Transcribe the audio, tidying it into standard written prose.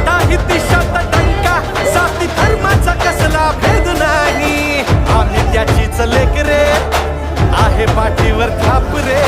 नाही दिशात टंका जाती धर्माचा कसला भेद नाही आम्ही त्याचीच लेकरे आहे पाठीवर थाप रे